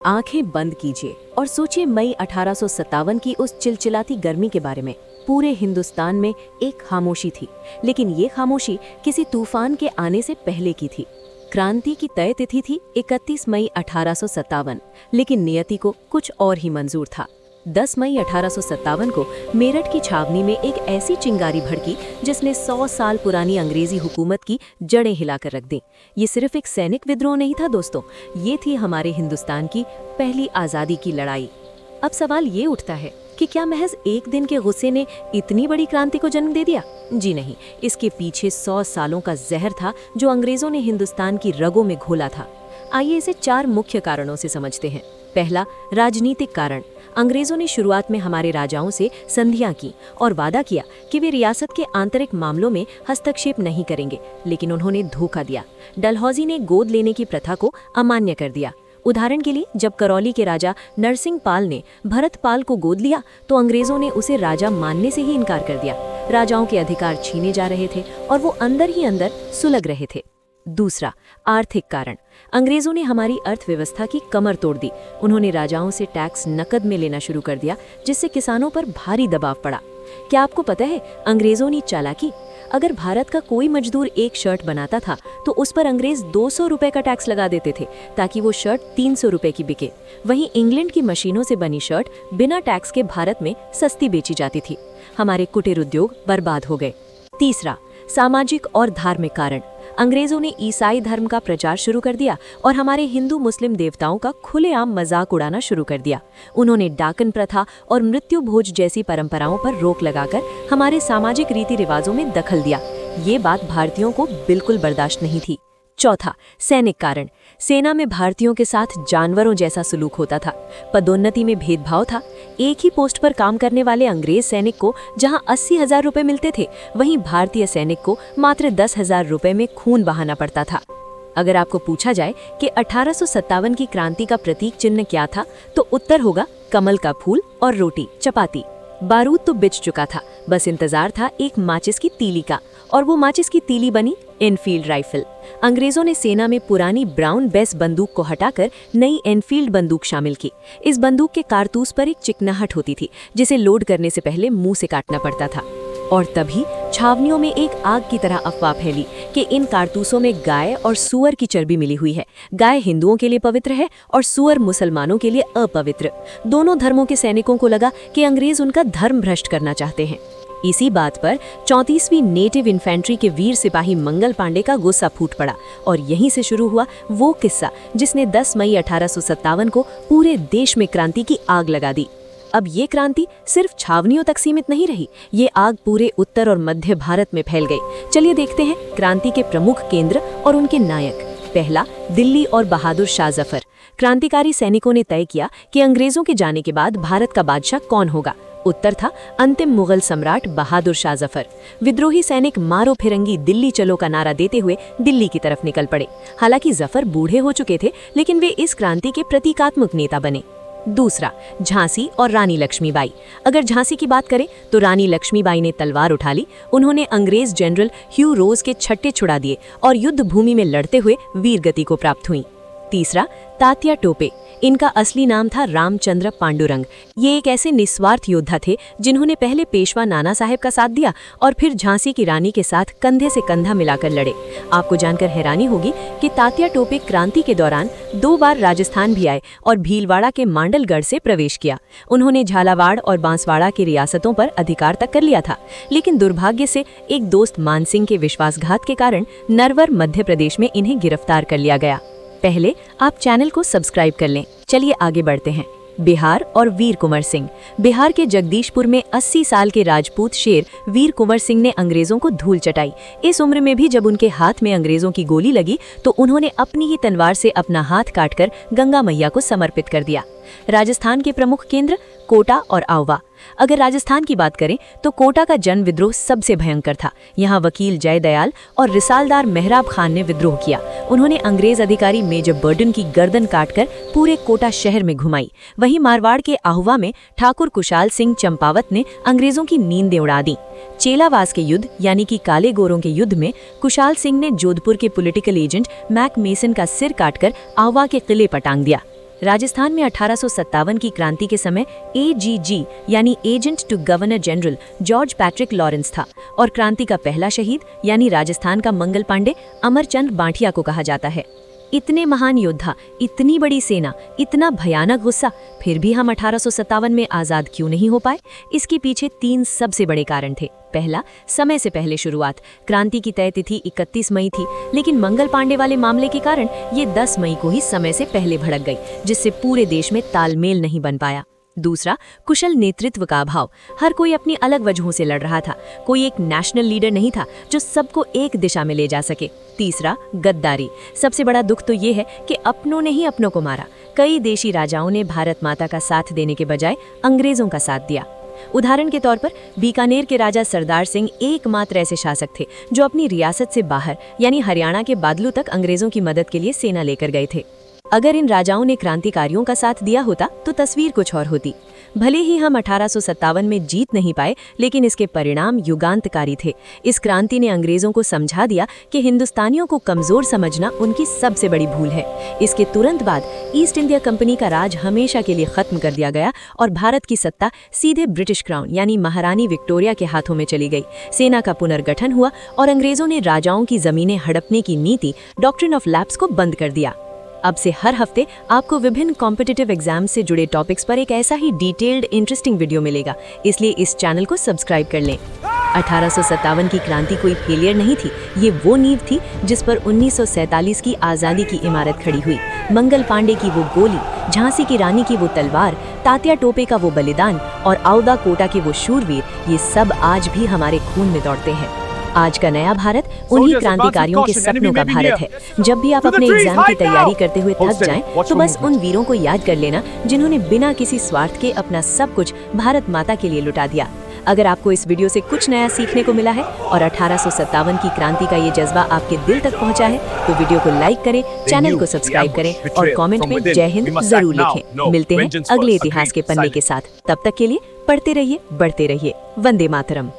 आंखें बंद कीजिए और सोचिए मई 1857 की उस चिलचिलाती गर्मी के बारे में। पूरे हिंदुस्तान में एक खामोशी थी, लेकिन ये खामोशी किसी तूफान के आने से पहले की थी। क्रांति की तय तिथि थी 31 मई 1857, लेकिन नियति को कुछ और ही मंजूर था। 10 मई 1857 को मेरठ की छावनी में एक ऐसी चिंगारी भड़की जिसने 100 साल पुरानी अंग्रेजी हुकूमत की जड़ें हिलाकर रख दी। ये सिर्फ एक सैनिक विद्रोह नहीं था दोस्तों, ये थी हमारे हिंदुस्तान की पहली आज़ादी की लड़ाई। अब सवाल ये उठता है कि क्या महज एक दिन के गुस्से ने इतनी बड़ी क्रांति को जन्म दे दिया? जी नहीं, इसके पीछे 100 सालों का जहर था जो अंग्रेजों ने हिंदुस्तान की रगों में घोला था। आइए इसे 4 मुख्य कारणों से समझते हैं। पहला, राजनीतिक कारण। अंग्रेजों ने शुरुआत में हमारे राजाओं से संधियां की और वादा किया कि वे रियासत के आंतरिक मामलों में हस्तक्षेप नहीं करेंगे, लेकिन उन्होंने धोखा दिया। डलहौजी ने गोद लेने की प्रथा को अमान्य कर दिया। उदाहरण के लिए, जब करौली के राजा नरसिंह पाल ने भरत पाल को गोद लिया तो अंग्रेजों ने उसे राजा मानने से ही इनकार कर दिया। राजाओं के अधिकार छीने जा रहे थे और वो अंदर ही अंदर सुलग रहे थे। दूसरा, आर्थिक कारण। अंग्रेजों ने हमारी अर्थव्यवस्था की कमर तोड़ दी। उन्होंने राजाओं से टैक्स नकद में लेना शुरू कर दिया, जिससे किसानों पर भारी दबाव पड़ा। क्या आपको पता है अंग्रेजों ने चालाकी? अगर भारत का कोई मजदूर एक शर्ट बनाता था तो उस पर अंग्रेज 200 रुपए का टैक्स लगा देते थे ताकि वो शर्ट 300 रुपए की बिके। वहीं इंग्लैंड की मशीनों से बनी शर्ट बिना टैक्स के भारत में सस्ती बेची जाती थी। हमारे कुटीर उद्योग बर्बाद हो गए। तीसरा, सामाजिक और धार्मिक कारण। अंग्रेजों ने ईसाई धर्म का प्रचार शुरू कर दिया और हमारे हिंदू मुस्लिम देवताओं का खुलेआम मजाक उड़ाना शुरू कर दिया। उन्होंने डाकन प्रथा और मृत्यु भोज जैसी परंपराओं पर रोक लगाकर हमारे सामाजिक रीति रिवाजों में दखल दिया। ये बात भारतीयों को बिल्कुल बर्दाश्त नहीं थी। चौथा, सैनिक कारण। सेना में भारतीयों के साथ जानवरों जैसा सलूक होता था। पदोन्नति में भेदभाव था। एक ही पोस्ट पर काम करने वाले अंग्रेज सैनिक को जहां 80,000 रुपए मिलते थे, वहीं भारतीय सैनिक को मात्र 10,000 रुपए में खून बहाना पड़ता था। अगर आपको पूछा जाए कि 1857 की क्रांति का प्रतीक चिन्ह क्या था, तो उत्तर होगा कमल का फूल और रोटी चपाती। बारूद तो बिछ चुका था, बस इंतजार था एक माचिस की तीली का, और वो माचिस की तीली बनी एनफील्ड राइफल। अंग्रेजों ने सेना में पुरानी ब्राउन बेस बंदूक को हटाकर नई एनफील्ड बंदूक शामिल की। इस बंदूक के कारतूस पर एक चिकनाहट होती थी जिसे लोड करने से पहले मुंह से काटना पड़ता था। और तभी छावनियों में एक आग की तरह अफवाह फैली कि इन कारतूसों में गाय और सूअर की चर्बी मिली हुई है। गाय हिंदुओं के लिए पवित्र है और सूअर मुसलमानों के लिए अपवित्र। दोनों धर्मों के सैनिकों को लगा कि अंग्रेज उनका धर्म भ्रष्ट करना चाहते हैं। इसी बात पर 34वीं नेटिव इन्फेंट्री के वीर सिपाही मंगल पांडे का गुस्सा फूट पड़ा और यहीं से शुरू हुआ वो किस्सा जिसने 10 मई 1857 को पूरे देश में क्रांति की आग लगा दी। अब ये क्रांति सिर्फ छावनियों तक सीमित नहीं रही, ये आग पूरे उत्तर और मध्य भारत में फैल गई। चलिए देखते हैं क्रांति के प्रमुख केंद्र और उनके नायक। पहला, दिल्ली और बहादुर शाह जफर। क्रांतिकारी सैनिकों ने तय किया कि अंग्रेजों के जाने के बाद भारत का बादशाह कौन होगा। उत्तर था अंतिम मुगल सम्राट बहादुर शाह जफर। विद्रोही सैनिक मारो फिरंगी दिल्ली चलो का नारा देते हुए दिल्ली की तरफ निकल पड़े। हालांकि जफर बूढ़े हो चुके थे, लेकिन वे इस क्रांति के प्रतीकात्मक नेता बने। दूसरा, झांसी और रानी लक्ष्मीबाई। अगर झांसी की बात करें तो रानी लक्ष्मीबाई ने तलवार उठा ली। उन्होंने अंग्रेज जनरल ह्यू रोज के छट्टे छुड़ा दिए और युद्ध भूमि में लड़ते हुए वीरगति को प्राप्त हुई। तीसरा, तात्या टोपे। इनका असली नाम था रामचंद्र पांडुरंग। ये एक ऐसे निस्वार्थ योद्धा थे जिन्होंने पहले पेशवा नाना साहेब का साथ दिया और फिर झांसी की रानी के साथ कंधे से कंधा मिलाकर लड़े। आपको जानकर हैरानी होगी कि तात्या टोपे क्रांति के दौरान 2 बार राजस्थान भी आए और भीलवाड़ा के मांडलगढ़ से प्रवेश किया। उन्होंने झालावाड़ और बांसवाड़ा की रियासतों पर अधिकार तक कर लिया था, लेकिन दुर्भाग्य से एक दोस्त मानसिंह के विश्वासघात के कारण नरवर मध्य प्रदेश में इन्हें गिरफ्तार कर लिया गया। पहले आप चैनल को सब्सक्राइब कर लें। चलिए आगे बढ़ते हैं। बिहार और वीर कुंवर सिंह। बिहार के जगदीशपुर में 80 साल के राजपूत शेर वीर कुंवर सिंह ने अंग्रेजों को धूल चटाई। इस उम्र में भी जब उनके हाथ में अंग्रेजों की गोली लगी तो उन्होंने अपनी ही तलवार से अपना हाथ काटकर गंगा मैया को समर्पित कर दिया। राजस्थान के प्रमुख केंद्र कोटा और आंवला। अगर राजस्थान की बात करें तो कोटा का जन विद्रोह सबसे भयंकर था। यहाँ वकील जयदयाल और रिसालदार मेहराब खान ने विद्रोह किया। उन्होंने अंग्रेज अधिकारी मेजर बर्डन की गर्दन काटकर पूरे कोटा शहर में घुमाई। वहीं मारवाड़ के आहुवा में ठाकुर कुशाल सिंह चंपावत ने अंग्रेजों की नींदें उड़ा दी। चेलावास के युद्ध यानी कि काले गोरों के युद्ध में कुशाल सिंह ने जोधपुर के पॉलिटिकल एजेंट मैक मेसन का सिर काटकर आहुवा के किले पर टांग दिया। राजस्थान में 1857 की क्रांति के समय एजीजी यानी agent to governor general George Patrick Lawrence था और क्रांति का पहला शहीद यानी राजस्थान का मंगल पांडे अमरचंद बांठिया को कहा जाता है। इतने महान योद्धा, इतनी बड़ी सेना, इतना भयानक गुस्सा, फिर भी हम 1857 में आज़ाद क्यों नहीं हो पाए? इसके पीछे 3 सबसे बड़े कारण थे। पहला, समय से पहले शुरुआत। क्रांति की तय तिथि 31 मई थी, लेकिन मंगल पांडे वाले मामले के कारण ये 10 मई को ही समय से पहले भड़क गई, जिससे पूरे देश में तालमेल नहीं बन पाया। दूसरा, कुशल नेतृत्व का अभाव। हर कोई अपनी अलग वजहों से लड़ रहा था, कोई एक नेशनल लीडर नहीं था जो सबको एक दिशा में ले जा सके। तीसरा, गद्दारी। सबसे बड़ा दुख तो ये है कि अपनों ने ही अपनों को मारा। कई देशी राजाओं ने भारत माता का साथ देने के बजाय अंग्रेजों का साथ दिया। उदाहरण के तौर पर बीकानेर के राजा सरदार सिंह एकमात्र ऐसे शासक थे जो अपनी रियासत से बाहर यानी हरियाणा के बादलू तक अंग्रेजों की मदद के लिए सेना लेकर गए थे। अगर इन राजाओं ने क्रांतिकारियों का साथ दिया होता तो तस्वीर कुछ और होती। भले ही हम 1857 में जीत नहीं पाए, लेकिन इसके परिणाम युगांतकारी थे। इस क्रांति ने अंग्रेजों को समझा दिया कि हिंदुस्तानियों को कमजोर समझना उनकी सबसे बड़ी भूल है। इसके तुरंत बाद ईस्ट इंडिया कंपनी का राज हमेशा के लिए खत्म कर दिया गया और भारत की सत्ता सीधे ब्रिटिश क्राउन यानी महारानी विक्टोरिया के हाथों में चली गई। सेना का पुनर्गठन हुआ और अंग्रेजों ने राजाओं की जमीनें हड़पने की नीति डॉक्ट्रिन ऑफ लैप्स को बंद कर दिया। अब से हर हफ्ते आपको विभिन्न कॉम्पिटिटिव एग्जाम से जुड़े टॉपिक्स पर एक ऐसा ही डिटेल्ड इंटरेस्टिंग वीडियो मिलेगा, इसलिए इस चैनल को सब्सक्राइब कर लें। 1857 की क्रांति कोई फेलियर नहीं थी, ये वो नींव थी जिस पर 1947 की आज़ादी की इमारत खड़ी हुई। मंगल पांडे की वो गोली, झांसी की रानी की वो तलवार, तात्या टोपे का वो बलिदान और औदा कोटा के वो शूरवीर, ये सब आज भी हमारे खून में दौड़ते हैं। आज का नया भारत उन्हीं क्रांतिकारियों के सपनों का भारत है। जब भी आप अपने एग्जाम की तैयारी करते हुए थक जाएं, तो बस उन वीरों को याद कर लेना जिन्होंने बिना किसी स्वार्थ के अपना सब कुछ भारत माता के लिए लुटा दिया। अगर आपको इस वीडियो से कुछ नया सीखने को मिला है और 1857 की क्रांति का ये जज्बा आपके दिल तक पहुंचा है, तो वीडियो को लाइक करें, चैनल को सब्सक्राइब करें और कमेंट में जय हिंद जरूर लिखें। मिलते हैं अगले इतिहास के पन्ने के साथ। तब तक के लिए पढ़ते रहिए, बढ़ते रहिए। वंदे मातरम।